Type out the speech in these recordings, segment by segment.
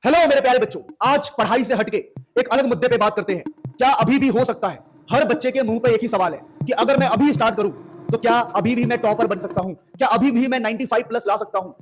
Hello मेरे प्यारे बच्चों, आज पढ़ाई से हटके एक अलग मुद्दे पे बात करते हैं। क्या अभी भी हो सकता है? हर बच्चे के मुंह पे एक ही सवाल है कि अगर मैं अभी स्टार्ट करूं तो क्या अभी भी मैं टॉपर बन सकता हूं? क्या अभी भी मैं 95 प्लस ला सकता हूं?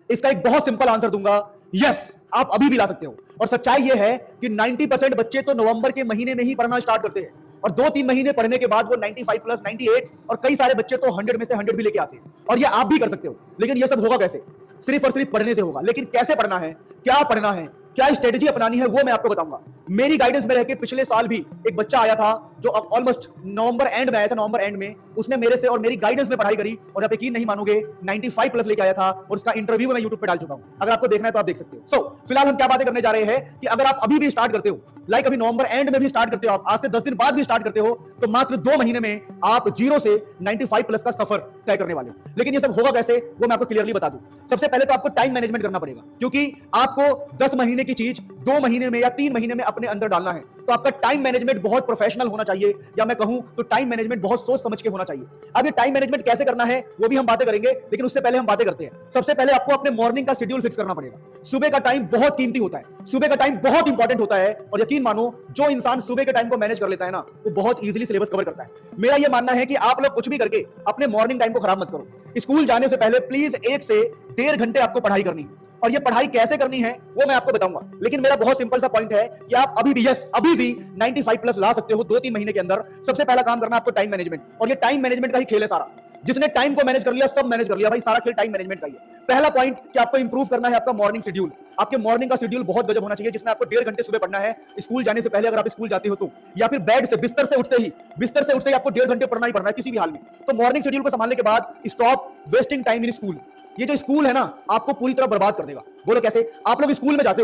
इसका एक बहुत सिंपल आंसर दूंगा, यस, आप अभी भी ला सकते हो। और सच्चाई यह है कि 90% बच्चे तो नवंबर के महीने में ही पढ़ना स्टार्ट करते हैं और 2-3 महीने पढ़ने के बाद वो 95 प्लस 98 और कई सारे बच्चे तो 100 में से 100 भी लेके आते हैं। और ये आप भी कर सकते हो। लेकिन ये सब होगा कैसे? सिर्फ और सिर्फ पढ़ने से होगा। लेकिन कैसे पढ़ना है, क्या पढ़ना है, क्या स्ट्रेटजी अपनानी है, वो मैं आपको बताऊंगा। मेरी गाइडेंस में रह के पिछले साल भी एक बच्चा आया था जो ऑलमोस्ट नवंबर एंड में आया था। नवंबर एंड में उसने मेरे से और मेरी गाइडेंस में पढ़ाई करी और आप यकीन नहीं मानोगे 95 प्लस लेके आया था और उसका इंटरव्यू मैं यूट्यूब पे डाल चुका हूं। अगर आपको देखना है तो आप देख सकते हो। सो फिलहाल हम क्या बातें करने जा रहे हैं कि अगर आप अभी भी स्टार्ट करते हो, लाइक अभी नवंबर एंड में भी स्टार्ट करते हो, आप आज से 10 दिन बाद भी स्टार्ट करते हो, तो मात्र 2 महीने में आप 0 से 95 प्लस का सफर तय करने वाले हो। लेकिन ये सब होगा कैसे, वो मैं आपको क्लियरली बता दूं। सबसे पहले तो आपको टाइम मैनेजमेंट करना पड़ेगा, क्योंकि आपको 10 महीने की चीज 2 महीने में या 3 महीने में अपने अंदर डालना है। तो आपका टाइम मैनेजमेंट बहुत प्रोफेशनल होना चाहिए, या मैं कहूं तो टाइम मैनेजमेंट बहुत सोच समझ के होना चाहिए। अब ये टाइम मैनेजमेंट कैसे करना है वो भी हम बातें करेंगे, लेकिन उससे पहले हम बातें करते हैं। सबसे पहले आपको अपने मॉर्निंग का शेड्यूल फिक्स करना पड़ेगा। सुबह का टाइम बहुत कीमती होता है, सुबह का टाइम बहुत इंपॉर्टेंट होता है। और यकीन मानो, जो इंसान सुबह के टाइम को मैनेज कर लेता है ना, वो बहुत इजीली सिलेबस कवर करता है। मेरा ये मानना है कि आप लोग कुछ भी करके अपने मॉर्निंग टाइम को खराब मत करो। स्कूल जाने से पहले प्लीज 1 से 1.5 घंटे आपको पढ़ाई करनी है, और ये पढ़ाई कैसे करनी है वो मैं आपको बताऊंगा। लेकिन मेरा बहुत सिंपल सा पॉइंट है कि आप अभी भी, यस, अभी भी 95 प्लस ला सकते हो 2-3 महीने के अंदर। सबसे पहला काम करना आपको टाइम मैनेजमेंट, और ये टाइम मैनेजमेंट का ही खेल है सारा। जिसने टाइम को मैनेज कर लिया, सब मैनेज कर लिया भाई, सारा खेल टाइम मैनेजमेंट का ही है। पहला पॉइंट कि आपको इंप्रूव करना है आपका मॉर्निंग शेड्यूल। आपके मॉर्निंग का शेड्यूल बहुत गजब होना चाहिए, जिसमें आपको 1.5 घंटे सुबह पढ़ना है स्कूल जाने से पहले, अगर आप स्कूल जाते हो तो, या फिर बेड से, बिस्तर से उठते ही आपको 1.5 घंटे पढ़ना ही पढ़ना है किसी भी हाल में। तो मॉर्निंग शेड्यूल को संभालने के बाद stop wasting time in school. ये जो स्कूल है ना, आपको पूरी तरह बर्बाद कर देगा। बोलो कैसे? आप लोग स्कूल में जाते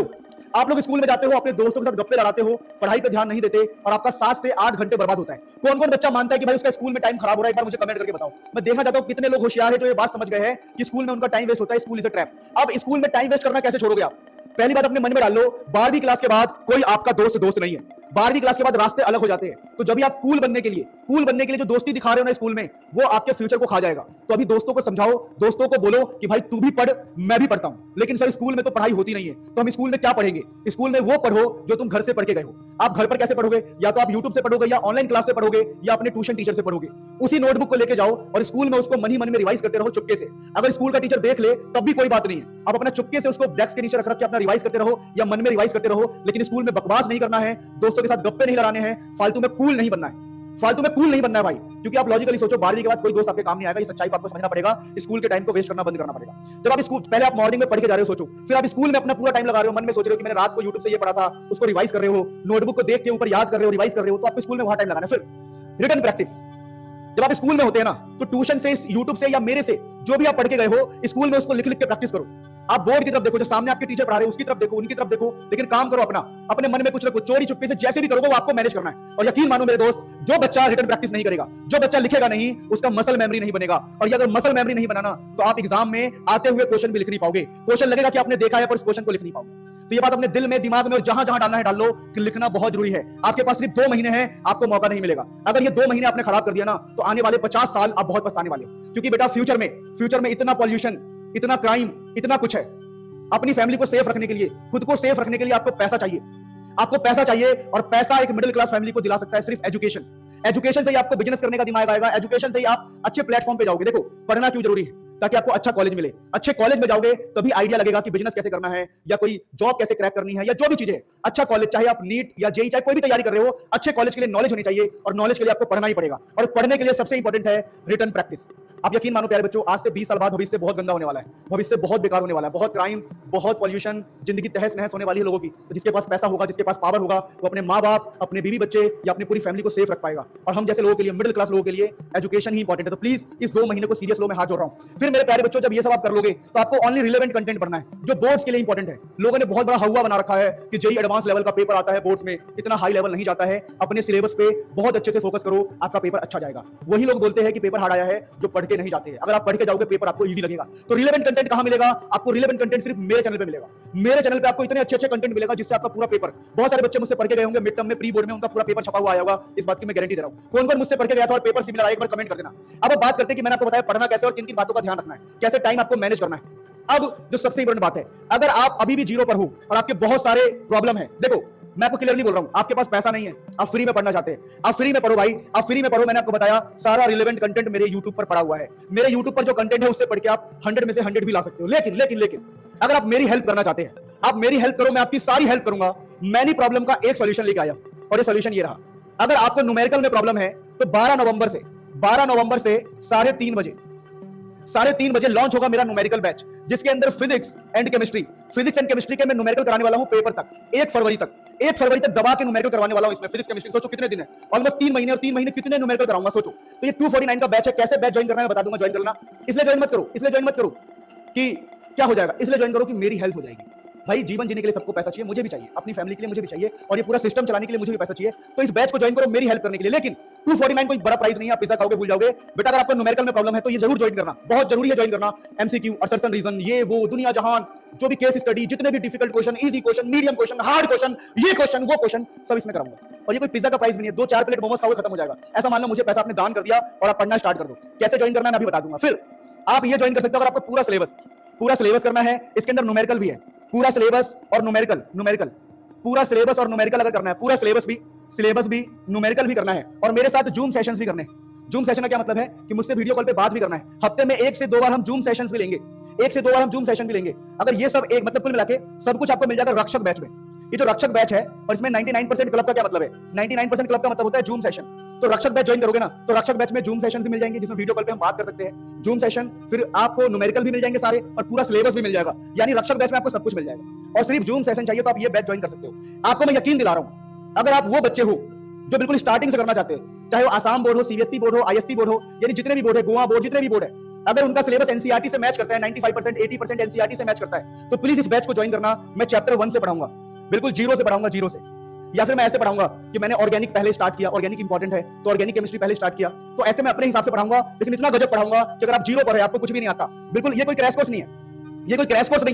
हो, अपने दोस्तों के साथ गप्पे लड़ाते हो, पढ़ाई पे ध्यान नहीं देते, और आपका 7 से 8 घंटे बर्बाद होता है। कौन कौन बच्चा मानता है कि भाई उसका स्कूल में टाइम खराब हो रहा है? एक बार मुझे कमेंट करके बताओ। मैं देखना चाहता हूं कितने लोग होशियार है जो ये बात समझ गए हैं कि स्कूल में उनका टाइम वेस्ट होता है, स्कूल इज अ ट्रैप। अब स्कूल में टाइम वेस्ट करना कैसे छोड़ोगे आप? पहली बात अपने मन में डाल लो, 12वीं क्लास के बाद कोई आपका दोस्त नहीं है। 12वीं क्लास के बाद रास्ते अलग हो जाते हैं। तो जब भी आप कूल बनने के लिए जो दोस्ती दिखा रहे हो ना स्कूल में, वो आपके फ्यूचर को खा जाएगा। तो अभी दोस्तों को समझाओ, दोस्तों को बोलो कि भाई तू भी पढ़, मैं भी पढ़ता हूं, लेकिन सर स्कूल में तो पढ़ाई होती नहीं है, तो हम स्कूल में क्या पढ़ेंगे? स्कूल में वो पढ़ो जो तुम घर से पढ़ के गए हो। आप घर पर कैसे पढ़ोगे? या तो आप यूट्यूब से पढ़ोगे, या ऑनलाइन क्लास से पढ़ोगे, या अपने ट्यूशन टीचर से पढ़ोगे। उसी नोटबुक को लेके जाओ और स्कूल में उसको मन ही मन में रिवाइज करते रहो चुपके से। अगर स्कूल का टीचर देख ले तब भी कोई बात नहीं है, आप अपना चुपके से उसको डेस्क के नीचे रख के अपना रिवाइज करते रहो, या मन में रिवाइज करते रहो। लेकिन स्कूल में बकवास नहीं करना है, दोस्तों के साथ गप्पे नहीं लड़ाने हैं, फालतू में कूल नहीं बनना है। भाई, क्योंकि आप लॉजिकली सोचो 12वीं के बाद कोई दोस्त आपके काम नहीं आएगा। ये सच्चाई को आपको समझना पड़ेगा। स्कूल के टाइम को वेस्ट करना बंद करना पड़ेगा। जब आप स्कूल, पहले आप मॉर्निंग में पढ़ के जा रहे हो, सोचो, फिर आप स्कूल में अपना पूरा टाइम लगा रहे हो, मन में सोच रहे हो कि मैंने रात को यूट्यूब से ये पढ़ा था, उसको रिवाइज कर रहे हो, नोटबुक को देख के ऊपर याद कर रहे हो, रिवाइज कर रहे हो, तो आपको स्कूल में वहां टाइम लगाना है। फिर रिटन प्रैक्टिस, जब आप स्कूल में होते हैं ना, तो ट्यूशन से, यूट्यूब से, या मेरे से जो भी आप पढ़ के गए हो, स्कूल में उसको लिख के प्रैक्टिस करो। आप बोर्ड की तरफ देखो, जो सामने आपके टीचर पढ़ा रहे हैं उसकी तरफ देखो, उनकी तरफ देखो, लेकिन काम करो अपने मन में कुछ रखो, चोरी चुपके से जैसे भी करोगे वो आपको मैनेज करना है। और यकीन मानो मेरे दोस्त, जो बच्चा रिटन प्रैक्टिस नहीं करेगा, जो बच्चा लिखेगा नहीं, उसका मसल मेमोरी नहीं बनेगा। और अगर मसल मेमोरी नहीं बनाना, तो आप एग्जाम में आते हुए क्वेश्चन भी लिख नहीं पाओगे। क्वेश्चन लगेगा कि आपने देखा है पर उस क्वेश्चन को लिख नहीं पाओगे। तो ये बात अपने दिल में, दिमाग में और जहां जहां डालना है डाल लो कि लिखना बहुत जरूरी है। आपके पास सिर्फ 2 महीने हैं, आपको मौका नहीं मिलेगा। अगर ये 2 महीने आपने खराब कर दिया ना, तो आने वाले 50 साल आप बहुत पछताने वाले हो। क्योंकि बेटा फ्यूचर में इतना पॉल्यूशन, इतना क्राइम, इतना कुछ है। अपनी फैमिली को सेफ रखने के लिए, खुद को सेफ रखने के लिए आपको पैसा चाहिए, और पैसा एक मिडिल क्लास फैमिली को दिला सकता है सिर्फ एजुकेशन से ही आपको बिजनेस करने का दिमाग आएगा। एजुकेशन से ही आप अच्छे प्लेटफॉर्म पे जाओगे। देखो, पढ़ना क्यों जरूरी है? ताकि आपको अच्छा कॉलेज मिले। अच्छे कॉलेज में जाओगे तभी आइडिया लगेगा कि बिजनेस कैसे करना है, या कोई जॉब कैसे क्रैक करनी है, या जो भी चीजें। अच्छा कॉलेज, चाहे आप नीट या जेईई, चाहे कोई भी तैयारी कर रहे हो, अच्छे कॉलेज के लिए नॉलेज होनी चाहिए, और नॉलेज के लिए आपको पढ़ना ही पड़ेगा। और पढ़ने के लिए सबसे इंपॉर्टेंट है रिटन प्रैक्टिस। आप यकीन मानो प्यारे बच्चों, आज से 20 साल बाद भविष्य बहुत गंदा होने वाला है, भविष्य बहुत बेकार होने वाला है, बहुत क्राइम, बहुत पॉल्यूशन, जिंदगी तहस नहस होने वाली है लोगों की। तो जिसके पास पैसा होगा, जिसके पास पावर होगा, वो अपने माँ बाप, अपने बीवी बच्चे या अपनी पूरी फैमिली को सेफ रख पाएगा। और हम जैसे लोगों के लिए, मिडिल क्लास लोगों के लिए एजुकेशन ही इंपॉर्टेंट है। तो प्लीज इस 2 महीने को सीरियस लो, मैं हाथ जोड़ रहा हूं। फिर मेरे प्यारे बच्चों, जब ये सब आप कर लोगे तो आपको ओनली रिलेवेंट कंटेंट पढ़ना है, जो बोर्ड्स के लिए इंपॉर्टेंट है। लोगों ने बहुत बड़ा हवा बना रखा है कि जेईई एडवांस लेवल का पेपर आता है बोर्ड्स में, इतना हाई लेवल नहीं जाता है। अपने सिलेबस पे बहुत अच्छे से फोकस करो, आपका पेपर अच्छा जाएगा। वही लोग बोलते हैं कि पेपर हार्ड आया है जो पढ़ के नहीं जाते हैं। अगर आप पढ़ के जाओगे, पेपर आपको इजी लगेगा। तो रिलेवेंट कंटेंट कहां मिलेगा आपको? रिलेवेंट कंटेंट सिर्फ मेरे चैनल पे मिलेगा। मेरे चैनल पे आपको इतने अच्छे कंटेंट मिलेगा जिससे आपका पूरा पेपर, बहुत सारे बच्चे मुझसे पढ़ के गए होंगे मिड टर्म में, प्री बोर्ड में, उनका पूरा पेपर छपा हुआ आया होगा, इस बात की मैं गारंटी दे रहा हूं। कौन कौन मुझसे पढ़ के गया था और पेपर सिमिलर आया, एक बार कमेंट कर देना। अब बात करते हैं कि मैंने आपको बताया पढ़ना कैसे और किन किन बातों का ध्यान रखना है, कैसे टाइम आपको मैनेज करना है। अब जो सबसे इंपॉर्टेंट बात है, अगर आप अभी भी जीरो पर हो और आपके बहुत सारे प्रॉब्लम है, देखो मैं आपको क्लियरली बोल रहा हूं, आपके पास पैसा नहीं है, आप फ्री में पढ़ना चाहते हैं, आप फ्री में पढ़ो भाई, आप फ्री में पढ़ो। मैंने आपको बताया सारा रिलेवेंट कंटेंट मेरे यूट्यूब पर पड़ा हुआ है। मेरे यूट्यूब पर जो कंटेंट है उससे पढ़ के आप 100 में से 100 भी ला सकते हो। लेकिन लेकिन लेकिन अगर आप मेरी हेल्प करना चाहते हैं, आप मेरी हेल्प करो, मैं आपकी सारी हेल्प करूंगा। मैंने प्रॉब्लम का एक सॉल्यूशन लेके आया और ये सॉल्यूशन ये रहा। अगर आपको न्यूमेरिकल में प्रॉब्लम है तो 12 नवंबर से 3:30 बजे लॉन्च होगा मेरा न्यूमेरिकल बैच, जिसके अंदर फिजिक्स एंड केमिस्ट्री के मैं न्यूमेरिकल कराने वाला हूं पेपर तक। 1 फरवरी तक दबा के न्यूमेरिकल करवाने वाला हूं इसमें फिजिक्स केमिस्ट्री। सोचो कितने दिन है, ऑलमोस्ट 3 महीने, और 3 महीने कितने न्यूमेरिकल कराऊंगा सोचो। तो ये 249 का बैच है। कैसे बैच ज्वाइन करना है मैं बता दूंगा, ज्वाइन करना। इसलिए ज्वाइन मत करो कि क्या हो जाएगा, इसलिए ज्वाइन करो कि मेरी हेल्प हो जाएगी। भाई जीवन जीने के लिए सबको पैसा चाहिए, मुझे भी चाहिए, अपनी फैमिली के लिए मुझे भी चाहिए, और ये पूरा सिस्टम चलाने के लिए मुझे भी पैसा चाहिए। तो इस बैच को ज्वाइन करो मेरी हेल्प करने के लिए। लेकिन 249 कोई बड़ा प्राइस नहीं है, आप पिज्जा खाओगे भूल जाओगे। बेटा अगर आपको न्यूमेरिकल में प्रॉब्लम है तो ये जरूर ज्वाइन करना, बहुत जरूरी है ज्वाइन करना। एमसीक्यू, असर्शन रीजन, ये वो दुनिया जहान, जो भी केस स्टडी, जितने भी difficult question, easy question, medium question, hard question, ये क्वेश्चन वो क्वेश्चन सब इसमें कराऊंगा। और ये कोई पिज्जा का प्राइस भी नहीं है, 2-4 प्लेट मोमोज खाओगे खत्म हो जाएगा। ऐसा मान लो मुझे पैसा आपने दान कर दिया और आप पढ़ना स्टार्ट कर दो। कैसे ज्वाइन करना है मैं अभी बता दूंगा। फिर आप ये ज्वाइन कर सकते हो अगर आपको पूरा सिलेबस करना है। इसके अंदर न्यूमेरिकल भी है, पूरा सिलेबस और न्यूमेरिकल, पूरा सिलेबस और न्यूमेरिकल अगर करना है, पूरा सिलेबस भी न्यूमेरिकल भी करना है, और मेरे साथ जूम सेशंस भी करने हैं। जूम सेशन का क्या मतलब है कि मुझसे वीडियो कॉल पे बात भी करना है। हफ्ते में 1 से 2 बार हम जूम सेशंस भी लेंगे, अगर ये सब एक मतलब कुल मिला के सब कुछ आपको मिल जाएगा रक्षक बैच में। ये जो रक्षक बैच है, और इसमें 99% क्लब का क्या मतलब है, 99% क्लब का मतलब होता है जूम सेशन। तो रक्षक बैच ज्वाइन करोगे ना, तो रक्षक बैच में जूम सेशन भी मिल जाएंगे, जिसमें वीडियो कॉल पे हम बात कर सकते हैं। जूम सेशन, फिर आपको न्यूमेरिकल भी मिल जाएंगे सारे, और पूरा सिलेबस भी मिल जाएगा। यानी रक्षक बैच में आपको सब कुछ मिल जाएगा। और सिर्फ जूम सेशन चाहिए तो आप ये बैच ज्वाइन कर सकते हो। आपको मैं यकीन दिला रहा हूं, अगर आप वो बच्चे हो जो बिल्कुल स्टार्टिंग से करना चाहते हो, चाहे वो आसाम बोर्ड हो, सीबीएसई बोर्ड हो, आईएससी बोर्ड हो, यानी जितने भी बोर्ड है, गोवा बोर्ड, जितने भी बोर्ड है, अगर उनका सिलेबस एनसीईआरटी से मैच करता है, 95% 80% एनसीईआरटी से मैच करता है, तो प्लीज इस बैच को ज्वाइन करना। मैं चैप्टर 1 से पढ़ाऊंगा, बिल्कुल जीरो से पढ़ाऊंगा, जीरो से। या फिर मैं ऐसे पढ़ाऊंगा कि मैंने ऑर्गेनिक पहले स्टार्ट किया, ऑर्गेनिक इंपॉर्टेंट है तो ऑर्गेनिक केमिस्ट्री पहले स्टार्ट किया, तो ऐसे मैं अपने हिसाब से पढ़ाऊंगा। लेकिन इतना गजब पढ़ाऊंगा कि अगर आप जीरो पर है, आपको कुछ भी नहीं आता, बिल्कुल ये कोई क्रैश कोर्स नहीं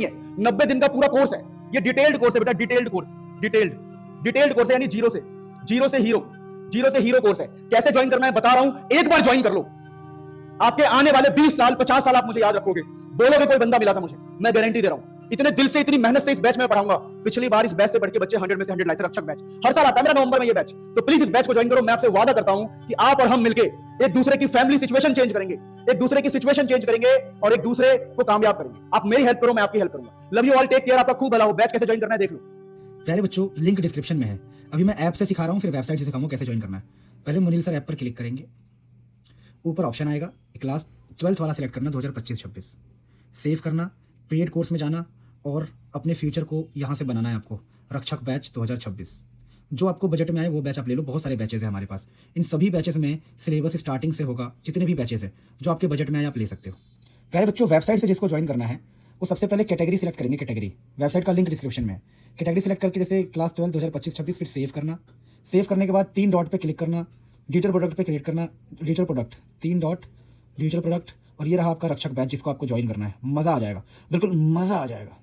है, 90 दिन का पूरा कोर्स है। ये डिटेल्ड कोर्स है बेटा, डिटेल्ड कोर्स है, यानी जीरो से हीरो कोर्स है। कैसे ज्वाइन करना है बता रहा हूं, एक बार ज्वाइन कर लो, आपके आने वाले 20 साल 50 साल आप मुझे याद रखोगे, बोलोगे कोई बंदा मिला था मुझे। मैं गारंटी दे रहा हूं, इतने दिल से, इतनी मेहनत से इस बैच में पढ़ाऊंगा। पिछली बार इस बैच से बढ़ के बच्चे 100 में से 100 लाए थे। रक्षक बैच हर साल आता है मेरा, नवंबर में ये बैच। तो प्लीज इस बैच को ज्वाइन करो। मैं आपसे वादा करता हूं कि आप और हम मिलके एक दूसरे की फैमिली सिचुएशन चेंज करेंगे, और एक दूसरे को कामयाब करेंगे। आप मेरी हेल्प करो, मैं आपकी हेल्प करूंगा। Love you all, take care, आपका खूब भला हो। बैच कैसे ज्वाइन करना है देख लो। प्यारे बच्चों, लिंक डिस्क्रिप्शन में है। अभी मैं ऐप से सिखा रहा हूँ, फिर वेबसाइट से सिखाऊंगा कैसे ज्वाइन करना है। पहले मुनील सर ऐप पर क्लिक करेंगे, ऊपर ऑप्शन आएगा क्लास 12th वाला सिलेक्ट करना, 2025-26 सेव करना, पेड कोर्स में जाना और अपने फ्यूचर को यहाँ से बनाना है आपको। रक्षक बैच 2026, जो आपको बजट में आए वो बैच आप ले लो। बहुत सारे बैचेस हैं हमारे पास, इन सभी बैचेस में सिलेबस स्टार्टिंग से होगा। जितने भी बैचेस हैं जो आपके बजट में आए आप ले सकते हो। प्यारे बच्चों, वेबसाइट से जिसको ज्वाइन करना है वो सबसे पहले कैटेगरी सिलेक्ट करेंगे। कैटेगरी, वेबसाइट का लिंक डिस्क्रिप्शन में है। कैटेगरी सिलेक्ट करके जैसे क्लास 12 2025-26, फिर सेव करना। सेव करने के बाद 3 डॉट पे क्लिक करना, डिजिटल प्रोडक्ट पे क्लिक करना, digital product 3 dot, digital product, और ये रहा आपका रक्षक बैच जिसको आपको ज्वाइन करना है। मज़ा आ जाएगा, बिल्कुल मज़ा आ जाएगा।